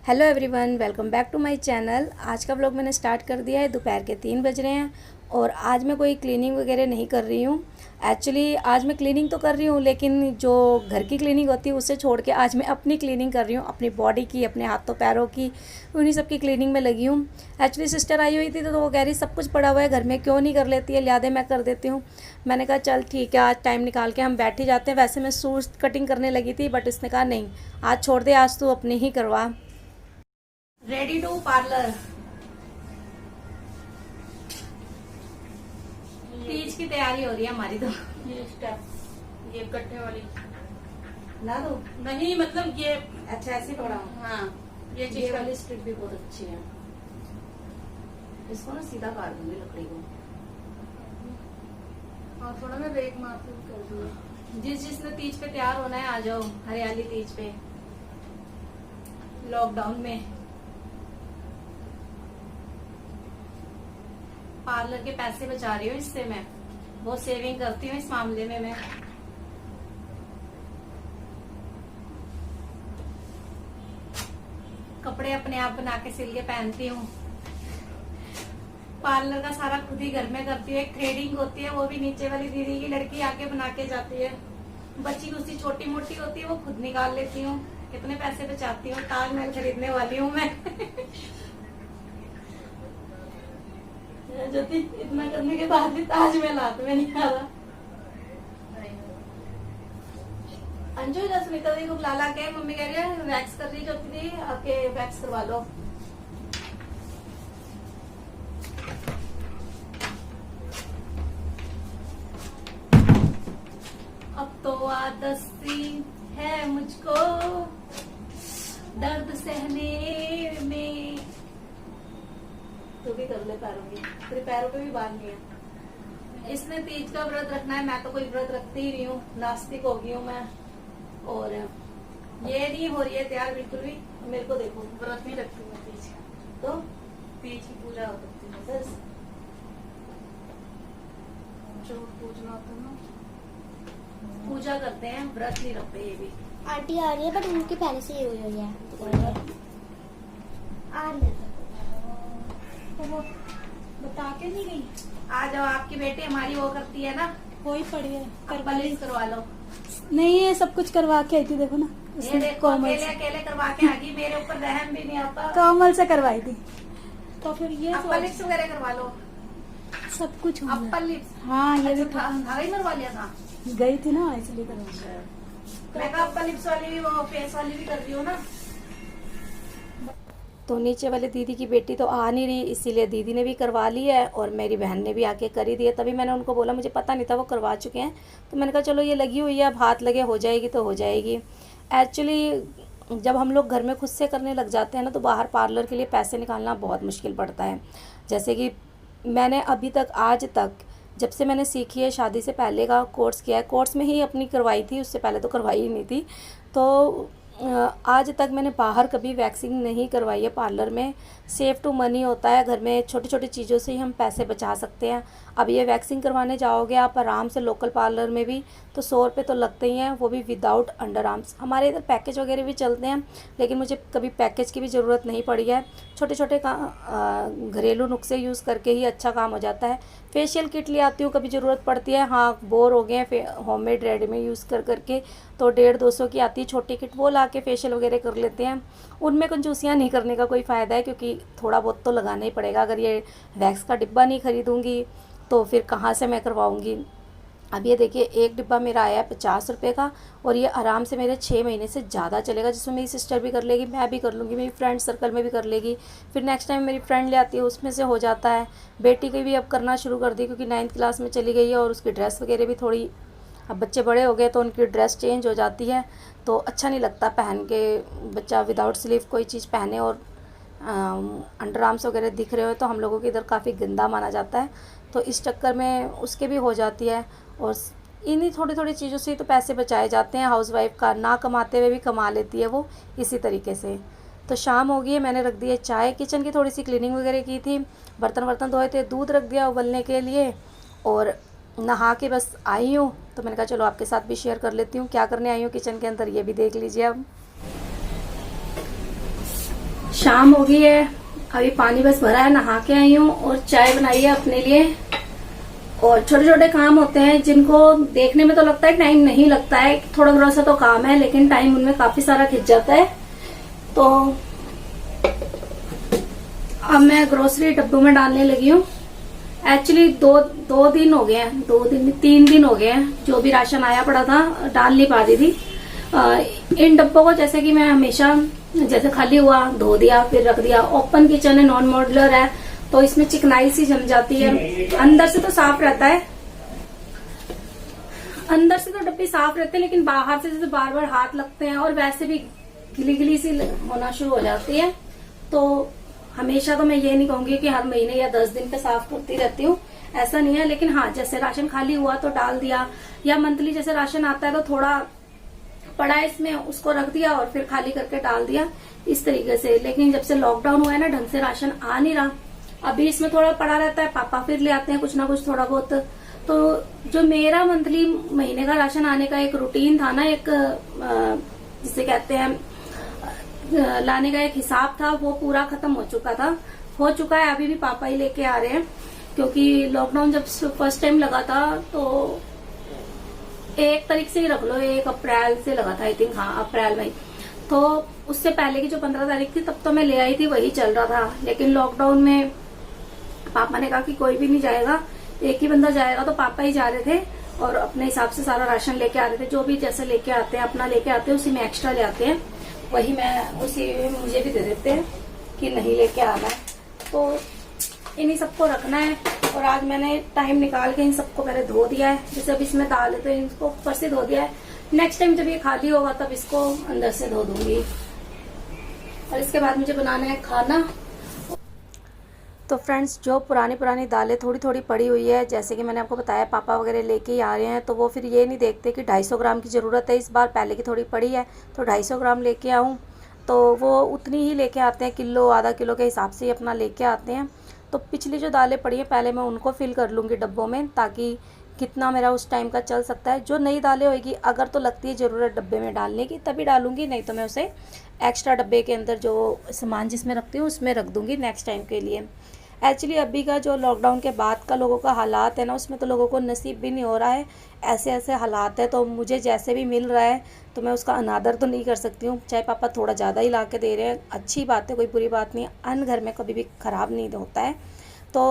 Hello everyone, welcome back to my channel. आज का vlog मैंने स्टार्ट कर दिया है। दोपहर के 3 बज रहे हैं और आज मैं कोई क्लीनिंग वगैरह नहीं कर रही हूँ। एक्चुअली आज मैं क्लीनिंग तो कर रही हूँ, लेकिन जो घर की क्लीनिंग होती है उसे छोड़ के आज मैं अपनी क्लीनिंग कर रही हूँ, अपनी बॉडी की, अपने हाथों पैरों की, उन्हीं सब की क्लीनिंग में लगी हूँ। एक्चुअली सिस्टर आई हुई थी तो वो कह रही सब कुछ पड़ा हुआ है घर में, क्यों नहीं कर लेती है, लिया दे मैं कर देती हूँ। मैंने कहा चल ठीक है, आज टाइम निकाल के हम बैठ ही जाते हैं। वैसे मैं सूट कटिंग करने लगी थी, बट इसने कहा नहीं, आज छोड़ दे, आज तू अपनी ही करवा। Ready to parlour. तीज की तैयारी हो रही है हमारी। तो ये स्टेप, ये गट्ठे वाली ला दो। नहीं, मतलब ये अच्छा ऐसे पकड़ा। हाँ, ये ये चीज वाली स्ट्रिप भी बहुत अच्छी है। इसको ना सीधा काट दूंगी लकड़ी को। और थोड़ा ना रेक मार्किंग कर दूंगा। जिसने तीज पे तैयार होना है आ जाओ, हरियाली तीज पे, लॉकडाउन में। पार्लर के पैसे बचा रही हूँ इससे, मैं बहुत सेविंग करती हूँ इस मामले में। मैं कपड़े अपने आप बना के सिल के पहनती हूँ। पार्लर का सारा खुद ही घर में करती हूँ। एक थ्रेडिंग होती है, वो भी नीचे वाली दीदी की लड़की आके बना के जाती है। बच्ची दूसरी छोटी मोटी होती है, वो खुद निकाल लेती हूँ। कितने पैसे बचाती हूँ। ताजमहल खरीदने वाली हूँ मैं। ज्योति, इतना करने के बाद भी ताजमहल हाथ में नहीं आ रहा। अंजू इधर से निकल गई, लाला के मम्मी कह रही है वैक्स कर रही ज्योति दी, आके वैक्स करवा लो। अब तो आदत सी है मुझको दर्द सहने में। तो भी कर ले पैरों की, तेरे पैरों पे भी बांधनी है। इसने तीज का व्रत रखना है, मैं तो कोई व्रत रखती ही नहीं हूँ, नास्तिक हो गई हूँ मैं। और ये नहीं हो रही है तैयार बिल्कुल भी। मेरे को देखो, व्रत नहीं रखती मैं तीज का, तो तीज की पूजा हो सकती है। बस जो पूजना होता है ना, पूजा करते हैं, व्रत नहीं रखते ये भी। आंटी आ रही है, बट उनकी पहले से ही हुई है। आ रही है तो वो बता के नहीं गई। आ जाओ, आपकी बेटी हमारी वो करती है ना, वही पड़ी है, करवा करवा लो। नहीं ये सब कुछ करवा के आई थी, देखो ना। ये उसने देखो, कोमल अकेले से, अकेले करवा के आ गई, मेरे ऊपर रहम भी नहीं आता। कोमल से करवाई थी। तो फिर ये अप्पर लिप्स वगैरह करवा लो। सब कुछ हो गया। अप्पर लिप्स, हाँ ये भी अच्छा, धागा ही मरवा लिया था। गई थी ना, इसलिए करवा। मैं कहा अप्पर लिप्स वाली भी, वो फेस वाली भी कर रही हूँ ना। तो नीचे वाली दीदी की बेटी तो आ नहीं रही, इसीलिए दीदी ने भी करवा ली है और मेरी बहन ने भी आके कर ही दिया। तभी मैंने उनको बोला, मुझे पता नहीं था वो करवा चुके हैं, तो मैंने कहा चलो ये लगी हुई है, अब हाथ लगे हो जाएगी तो हो जाएगी। एक्चुअली जब हम लोग घर में खुद से करने लग जाते हैं ना, तो बाहर पार्लर के लिए पैसे निकालना बहुत मुश्किल पड़ता है। जैसे कि मैंने अभी तक, आज तक, जब से मैंने सीखी है, शादी से पहले का कोर्स किया है, कोर्स में ही अपनी करवाई थी, उससे पहले तो करवाई ही नहीं थी। तो आज तक मैंने बाहर कभी वैक्सिंग नहीं करवाई है पार्लर में। सेव टू मनी होता है, घर में छोटी छोटी चीज़ों से ही हम पैसे बचा सकते हैं। अब ये वैक्सिंग करवाने जाओगे आप आराम से लोकल पार्लर में भी, तो 100 रुपये तो लगते ही हैं, वो भी विदाउट अंडर आर्म्स। हमारे इधर पैकेज वगैरह भी चलते हैं, लेकिन मुझे कभी पैकेज की भी ज़रूरत नहीं पड़ी है। छोटे छोटे घरेलू नुस्खे यूज़ करके ही अच्छा काम हो जाता है। फेशियल किट ले आती हूँ, कभी ज़रूरत पड़ती है, हाँ बोर हो गए हैं होममेड रेडी में यूज़ कर करके, तो 150-200 की आती है छोटी किट, वो ला के फेशियल वगैरह कर लेते हैं। उनमें कंजूसियाँ नहीं करने का कोई फ़ायदा है, क्योंकि थोड़ा बहुत तो लगाना ही पड़ेगा। अगर ये वैक्स का डिब्बा नहीं खरीदूँगी तो फिर कहाँ से मैं करवाऊँगी। अब ये देखिए, एक डिब्बा मेरा आया है 50 रुपये का, और ये आराम से मेरे 6 महीने से ज़्यादा चलेगा, जिसमें मेरी सिस्टर भी कर लेगी, मैं भी कर लूँगी, मेरी फ्रेंड सर्कल में भी कर लेगी। फिर नेक्स्ट टाइम मेरी फ्रेंड ले आती है, उसमें से हो जाता है। बेटी की भी अब करना शुरू कर दी, क्योंकि 9th क्लास में चली गई है, और उसकी ड्रेस वगैरह भी थोड़ी, अब बच्चे बड़े हो गए तो उनकी ड्रेस चेंज हो जाती है, तो अच्छा नहीं लगता पहन के। बच्चा विदाउट स्लीव कोई चीज़ पहने और अंडर आर्म्स वगैरह दिख रहे हो, तो हम लोगों के इधर काफ़ी गंदा माना जाता है, तो इस चक्कर में उसके भी हो जाती है। और इन्हीं थोड़ी थोड़ी चीज़ों से ही तो पैसे बचाए जाते हैं। हाउसवाइफ का ना कमाते हुए भी कमा लेती है वो इसी तरीके से। तो शाम हो गई है, मैंने रख दी है चाय, किचन की थोड़ी सी क्लीनिंग वगैरह की थी, बर्तन वर्तन धोए थे, दूध रख दिया उबलने के लिए, और नहा के बस आई हूँ। तो मैंने कहा चलो आपके साथ भी शेयर कर लेती हूँ क्या करने आई हूँ किचन के अंदर, ये भी देख लीजिए अब। शाम हो गई है, अभी पानी बस भरा है, नहा के आई हूँ और चाय बनाई है अपने लिए। और छोटे छोटे काम होते हैं जिनको देखने में तो लगता है टाइम नहीं लगता है, थोड़ा थोड़ा सा तो काम है, लेकिन टाइम उनमें काफी सारा खिंच जाता है। तो अब मैं ग्रोसरी डब्बों में डालने लगी हूँ। एक्चुअली दो दिन हो गए हैं, 3 दिन हो गए हैं, जो भी राशन आया पड़ा था डाल नहीं पा रही थी। इन डब्बों को जैसे कि मैं हमेशा जैसे खाली हुआ धो दिया फिर रख दिया। ओपन किचन है, नॉन मॉड्यूलर है, तो इसमें चिकनाई सी जम जाती है। अंदर से तो साफ रहता है, अंदर से तो डब्बे साफ रहते हैं, लेकिन बाहर से जैसे बार बार हाथ लगते हैं और वैसे भी गिली गिली सी होना शुरू हो जाती है। तो हमेशा तो मैं ये नहीं कहूंगी कि हर महीने या 10 दिन पे साफ करती रहती हूँ, ऐसा नहीं है। लेकिन हाँ, जैसे राशन खाली हुआ तो डाल दिया, या मंथली जैसे राशन आता है तो थोड़ा पड़ा इसमें उसको रख दिया और फिर खाली करके डाल दिया, इस तरीके से। लेकिन जब से लॉकडाउन हुआ है ना, ढंग से राशन आ नहीं रहा। अभी इसमें थोड़ा पड़ा रहता है, पापा फिर ले आते हैं कुछ ना कुछ थोड़ा बहुत। तो जो मेरा मंथली महीने का राशन आने का एक रूटीन था ना, एक जिसे कहते हैं लाने का एक हिसाब था, वो पूरा खत्म हो चुका है। अभी भी पापा ही लेके आ रहे हैं, क्योंकि लॉकडाउन जब फर्स्ट टाइम लगा था तो 1 तारीख से ही रख लो, 1 अप्रैल से लगा था आई थिंक, हाँ अप्रैल में। तो उससे पहले की जो 15 तारीख थी तब तो मैं ले आई थी, वही चल रहा था। लेकिन लॉकडाउन में पापा ने कहा कि कोई भी नहीं जाएगा, एक ही बंदा जाएगा, तो पापा ही जा रहे थे और अपने हिसाब से सारा राशन लेके आ रहे थे। जो भी जैसे लेके आते हैं अपना लेके आते हैं, उसी में एक्स्ट्रा ले आते हैं, वही मैं उसी में मुझे भी दे देते हैं कि नहीं लेके आना है। तो इन्हीं सबको रखना है। और आज मैंने टाइम निकाल के इन सबको पहले धो दिया है। जैसे अब इसमें दाल है तो इनको ऊपर से धो दिया है। नेक्स्ट टाइम जब ये खाली होगा तब इसको अंदर से धो दूंगी। और इसके बाद मुझे बनाना है खाना। तो फ्रेंड्स, जो पुरानी दालें थोड़ी थोड़ी पड़ी हुई है, जैसे कि मैंने आपको बताया पापा वगैरह लेके ही आ रहे हैं, तो वो फिर ये नहीं देखते कि 250 ग्राम की ज़रूरत है इस बार, पहले की थोड़ी पड़ी है तो 250 ग्राम लेके आऊँ। तो वो उतनी ही लेके आते हैं, किलो आधा किलो के हिसाब से ही अपना लेके आते हैं। तो पिछली जो दालें पड़ी हैं पहले मैं उनको फिल कर लूँगी डब्बों में, ताकि कितना मेरा उस टाइम का चल सकता है। जो नई दालें होगी अगर तो लगती है ज़रूरत डब्बे में डालने की तभी डालूंगी, नहीं तो मैं उसे एक्स्ट्रा डब्बे के अंदर जो सामान जिसमें रखती हूँ उसमें रख दूँगी नेक्स्ट टाइम के लिए। एक्चुअली अभी का जो लॉकडाउन के बाद का लोगों का हालात है ना, उसमें तो लोगों को नसीब भी नहीं हो रहा है, ऐसे ऐसे हालात है। तो मुझे जैसे भी मिल रहा है तो मैं उसका अनादर तो नहीं कर सकती हूँ। चाहे पापा थोड़ा ज़्यादा ही ला के दे रहे हैं, अच्छी बात है, कोई बुरी बात नहीं। अन्न घर में कभी भी ख़राब नहीं होता है। तो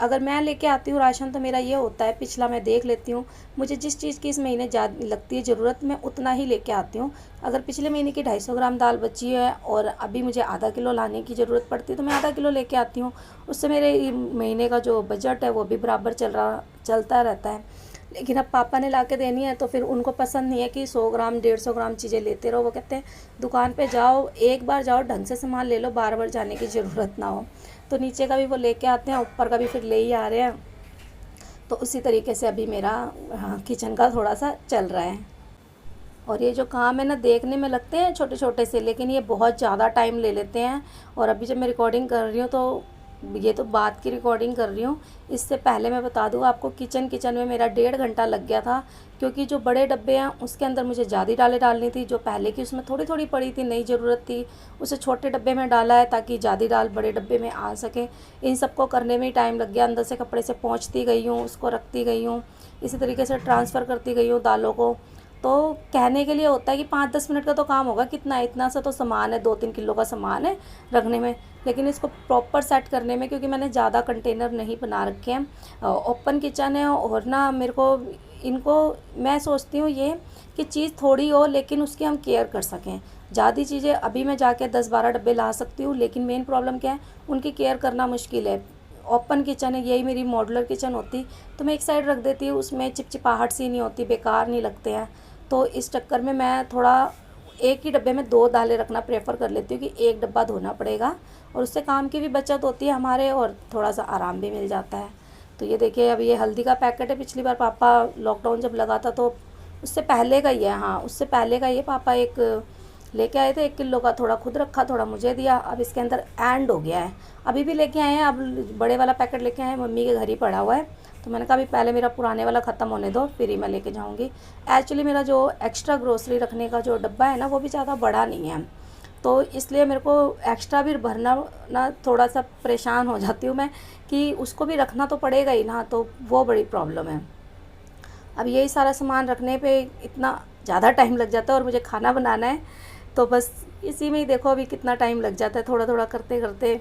अगर मैं लेके आती हूँ राशन तो मेरा ये होता है, पिछला मैं देख लेती हूँ, मुझे जिस चीज़ की इस महीने ज़्यादा लगती है ज़रूरत, मैं उतना ही लेके आती हूँ। अगर पिछले महीने की 250 ग्राम दाल बची है और अभी मुझे आधा किलो लाने की ज़रूरत पड़ती है तो मैं आधा किलो लेके आती हूँ। उससे मेरे महीने का जो बजट है वो भी बराबर चलता रहता है। लेकिन अब पापा ने ला के देनी है तो फिर उनको पसंद नहीं है कि 100 ग्राम 150 ग्राम चीज़ें लेते रहो। वो कहते हैं दुकान पे जाओ, एक बार जाओ, ढंग से सामान ले लो, बार बार जाने की ज़रूरत ना हो। तो नीचे का भी वो लेके आते हैं, ऊपर का भी फिर ले ही आ रहे हैं। तो उसी तरीके से अभी मेरा किचन का थोड़ा सा चल रहा है। और ये जो काम है ना, देखने में लगते हैं छोटे छोटे से, लेकिन ये बहुत ज़्यादा टाइम ले लेते हैं। और अभी जब मैं रिकॉर्डिंग कर रही हूँ तो ये तो बात की रिकॉर्डिंग कर रही हूँ, इससे पहले मैं बता दूँ आपको किचन में मेरा 1.5 घंटा लग गया था। क्योंकि जो बड़े डब्बे हैं उसके अंदर मुझे ज़्यादा दालें डालनी थी, जो पहले की उसमें थोड़ी थोड़ी पड़ी थी, नई ज़रूरत थी, उसे छोटे डब्बे में डाला है ताकि ज़्यादा दाल बड़े डब्बे में आ सके। इन सबको करने में ही टाइम लग गया। अंदर से कपड़े से पहुँचती गई हूँ, उसको रखती गई हूँ, इसी तरीके से ट्रांसफ़र करती गई हूँ दालों को। तो कहने के लिए होता है कि 5-10 मिनट का तो काम होगा, कितना इतना सा तो सामान है, 2-3 किलो का सामान है रखने में। लेकिन इसको प्रॉपर सेट करने में, क्योंकि मैंने ज़्यादा कंटेनर नहीं बना रखे हैं, ओपन किचन है, और ना मेरे को इनको मैं सोचती हूँ ये कि चीज़ थोड़ी हो लेकिन उसकी हम केयर कर सकें। ज़्यादा चीज़ें अभी मैं जाके 10-12 डब्बे ला सकती हूँ, लेकिन मेन प्रॉब्लम क्या है, उनकी केयर करना मुश्किल है। ओपन किचन है, यही मेरी मॉड्यूलर किचन होती तो मैं एक साइड रख देती हूँ, उसमें चिपचिपाहट सी नहीं होती, बेकार नहीं लगते हैं। तो इस चक्कर में मैं थोड़ा एक ही डब्बे में 2 दालें रखना प्रेफर कर लेती हूँ कि एक डब्बा धोना पड़ेगा, और उससे काम की भी बचत होती है हमारे, और थोड़ा सा आराम भी मिल जाता है। तो ये देखिए, अब ये हल्दी का पैकेट है। पिछली बार पापा लॉकडाउन जब लगा था तो उससे पहले का ही है, हाँ उससे पहले का ये पापा एक लेके आए थे 1 किलो का, थोड़ा खुद रखा, थोड़ा मुझे दिया। अब इसके अंदर एंड हो गया है, अभी भी लेके आए हैं। अब बड़े वाला पैकेट लेके आए हैं, मम्मी के घर ही पड़ा हुआ है। तो मैंने कहा अभी पहले मेरा पुराने वाला ख़त्म होने दो, फिर ही मैं लेके जाऊंगी। एक्चुअली मेरा जो एक्स्ट्रा ग्रोसरी रखने का जो डब्बा है ना, वो भी ज़्यादा बड़ा नहीं है। तो इसलिए मेरे को एक्स्ट्रा भी भरना ना थोड़ा सा परेशान हो जाती हूँ मैं कि उसको भी रखना तो पड़ेगा ही ना, तो वो बड़ी प्रॉब्लम है। अब यही सारा सामान रखने पे इतना ज़्यादा टाइम लग जाता है और मुझे खाना बनाना है, तो बस इसी में ही देखो अभी कितना टाइम लग जाता है थोड़ा थोड़ा करते करते।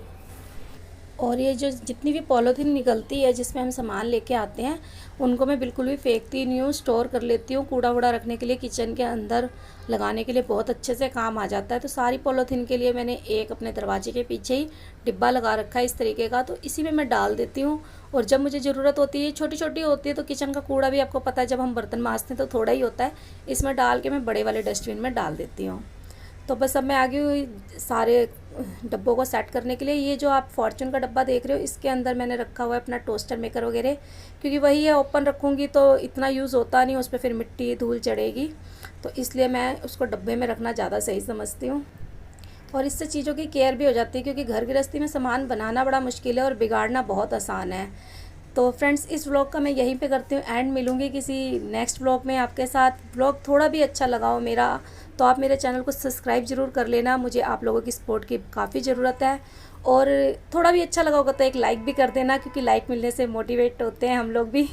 और ये जो जितनी भी पॉलीथीन निकलती है जिसमें हम सामान लेके आते हैं, उनको मैं बिल्कुल भी फेंकती नहीं हूँ, स्टोर कर लेती हूँ। कूड़ा वूड़ा रखने के लिए किचन के अंदर लगाने के लिए बहुत अच्छे से काम आ जाता है। तो सारी पॉलीथीन के लिए मैंने एक अपने दरवाजे के पीछे ही डिब्बा लगा रखा है इस तरीके का, तो इसी में मैं डाल देती हूँ। और जब मुझे ज़रूरत होती है, छोटी छोटी होती है, तो किचन का कूड़ा भी आपको पता है जब हम बर्तन मांजते हैं तो थोड़ा ही होता है, इसमें डाल के मैं बड़े वाले डस्टबिन में डाल देती हूँ। तो बस अब मैं आ गई हुई सारे डब्बों को सेट करने के लिए। ये जो आप फॉर्चून का डब्बा देख रहे हो, इसके अंदर मैंने रखा हुआ है अपना टोस्टर मेकर वगैरह, क्योंकि वही है ओपन रखूँगी तो इतना यूज़ होता नहीं, उस पर फिर मिट्टी धूल चढ़ेगी, तो इसलिए मैं उसको डब्बे में रखना ज़्यादा सही समझती हूँ। और इससे चीज़ों की केयर भी हो जाती है, क्योंकि घर गृहस्थी में सामान बनाना बड़ा मुश्किल है और बिगाड़ना बहुत आसान है। तो फ्रेंड्स, इस व्लॉग का मैं यहीं पे करती हूँ एंड। मिलूँगी किसी नेक्स्ट व्लॉग में आपके साथ। व्लॉग थोड़ा भी अच्छा लगा हो मेरा, तो आप मेरे चैनल को सब्सक्राइब ज़रूर कर लेना, मुझे आप लोगों की सपोर्ट की काफ़ी ज़रूरत है। और थोड़ा भी अच्छा लगा होगा तो एक लाइक भी कर देना, क्योंकि लाइक मिलने से मोटिवेट होते हैं हम लोग भी।